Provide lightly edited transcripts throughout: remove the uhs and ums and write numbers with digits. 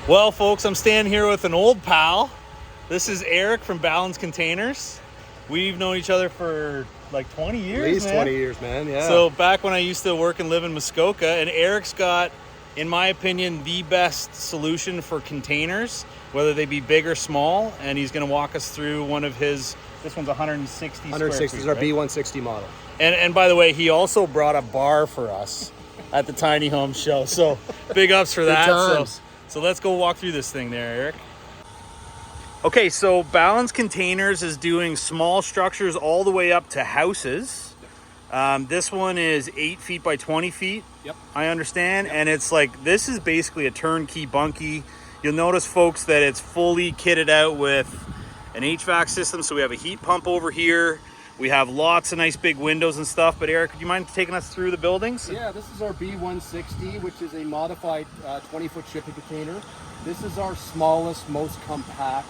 Well, folks, I'm standing here with an old pal. This is Eric from Balance Containers. We've known each other for like 20 years, At least man. 20 years, man, yeah. So back when I used to work and live in Muskoka, and Eric's got, in my opinion, the best solution for containers, whether they be big or small, and he's going to walk us through one of his, this one's 160 square 160 feet, is our right? B160 model. And by the way, he also brought a bar for us at the Tiny Home Show, so big ups for that. So let's go walk through this thing there, Eric. Okay, so Balance Containers is doing small structures all the way up to houses. This one is 8 feet by 20 feet, Yep. I understand. Yep. And it's like, this is basically a turnkey bunkie. You'll notice, folks, that it's fully kitted out with an HVAC system. So we have a heat pump over here. We have lots of nice big windows and stuff. But Eric, would you mind taking us through the buildings? Yeah, this is our B160, which is a modified 20-foot shipping container. This is our smallest, most compact,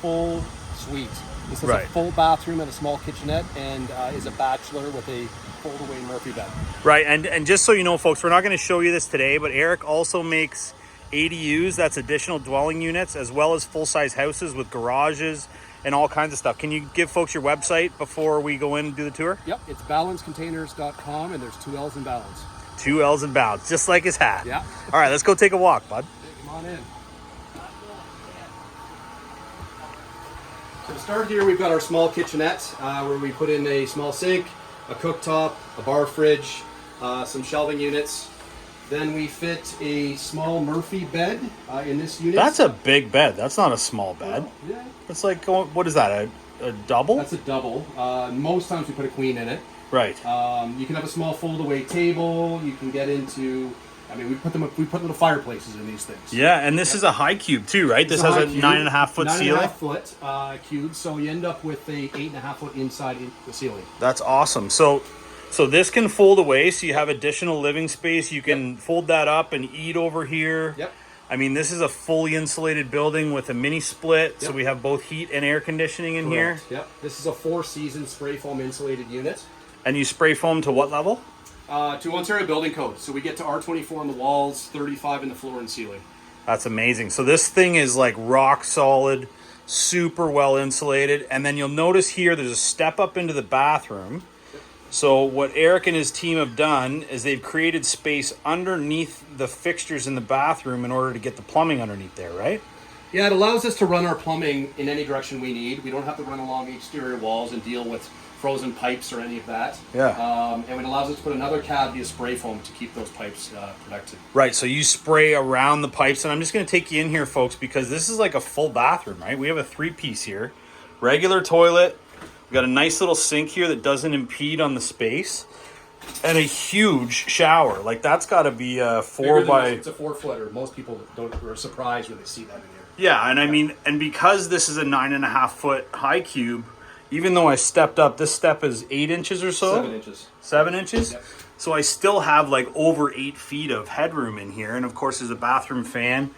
full suite. This is a full bathroom and a small kitchenette, and is a bachelor with a fold-away Murphy bed. Right, and just so you know, folks, we're not going to show you this today, but Eric also makes ADUs, that's additional dwelling units, as well as full-size houses with garages and all kinds of stuff. Can you give folks your website before we go in and do the tour? Yep, it's balancecontainers.com, and there's 2 L's in balance. 2 L's in balance, just like his hat. Yeah. All right, let's go take a walk, bud. Come on in. So to start here, we've got our small kitchenette where we put in a small sink, a cooktop, a bar fridge, some shelving units. Then we fit a small Murphy bed in this unit. That's a big bed. That's not a small bed. Well, yeah. It's like, what is that, a double? That's a double. Most times we put a queen in it. Right. You can have a small fold-away table. You can get into, I mean, we put little fireplaces in these things. Yeah, and this is a high cube too, right? This has a 9.5 foot ceiling. 9.5 foot cube, so you end up with a 8.5 foot inside the ceiling. That's awesome. So this can fold away, so you have additional living space. You can fold that up and eat over here. Yep. I mean, this is a fully insulated building with a mini split, so we have both heat and air conditioning in here. Yep. This is a 4-season spray foam insulated unit. And you spray foam to what level? To Ontario Building Code. So we get to R24 on the walls, 35 in the floor and ceiling. That's amazing. So this thing is like rock solid, super well insulated. And then you'll notice here there's a step up into the bathroom. So what Eric and his team have done is they've created space underneath the fixtures in the bathroom in order to get the plumbing underneath there, right? Yeah, it allows us to run our plumbing in any direction we need. We don't have to run along the exterior walls and deal with frozen pipes or any of that. Yeah. And it allows us to put another cavity of spray foam to keep those pipes protected. Right, so you spray around the pipes, and I'm just going to take you in here, folks, because this is like a full bathroom, right? We have a 3-piece here. Regular toilet. We got a nice little sink here that doesn't impede on the space. And a huge shower. Like, that's got to be a 4 by... It's a 4-footer. Most people are surprised when they see that in here. Yeah, and I mean, and because this is a 9.5 foot high cube, even though I stepped up, this step is 8 inches or so? 7 inches. 7 inches? Yep. So I still have like over 8 feet of headroom in here. And of course, there's a bathroom fan.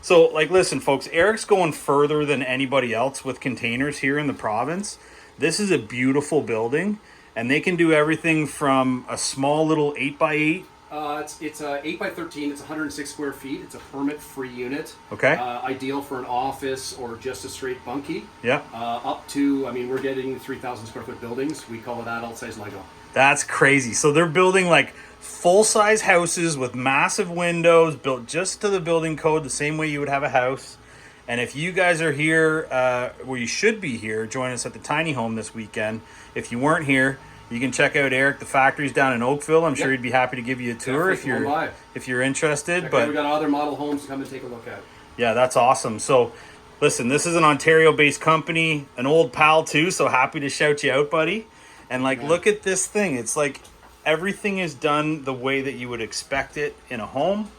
So, like, listen, folks, Eric's going further than anybody else with containers here in the province. This is a beautiful building, and they can do everything from a small little 8x8. It's 8 by 13. It's 106 square feet. It's a permit-free unit. Okay. Ideal for an office or just a straight bunkie. Yeah. Up to, I mean, we're getting 3,000 square foot buildings. We call it adult-size Lego. That's crazy. So they're building like full-size houses with massive windows built just to the building code, the same way you would have a house. And if you guys are here, well, you should be here, join us at the Tiny Home this weekend. If you weren't here, you can check out Eric. The factory's down in Oakville. I'm sure he'd be happy to give you a tour if you're interested. But we got other model homes to come and take a look at. Yeah, that's awesome. So, listen, this is an Ontario-based company, an old pal too. So happy to shout you out, buddy. And like, look at this thing. It's like everything is done the way that you would expect it in a home,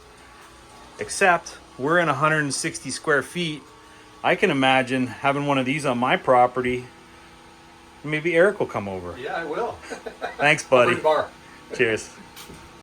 except we're in 160 square feet. I can imagine having one of these on my property. Maybe Eric will come over. Yeah, I will. Thanks, buddy. Bar. Cheers.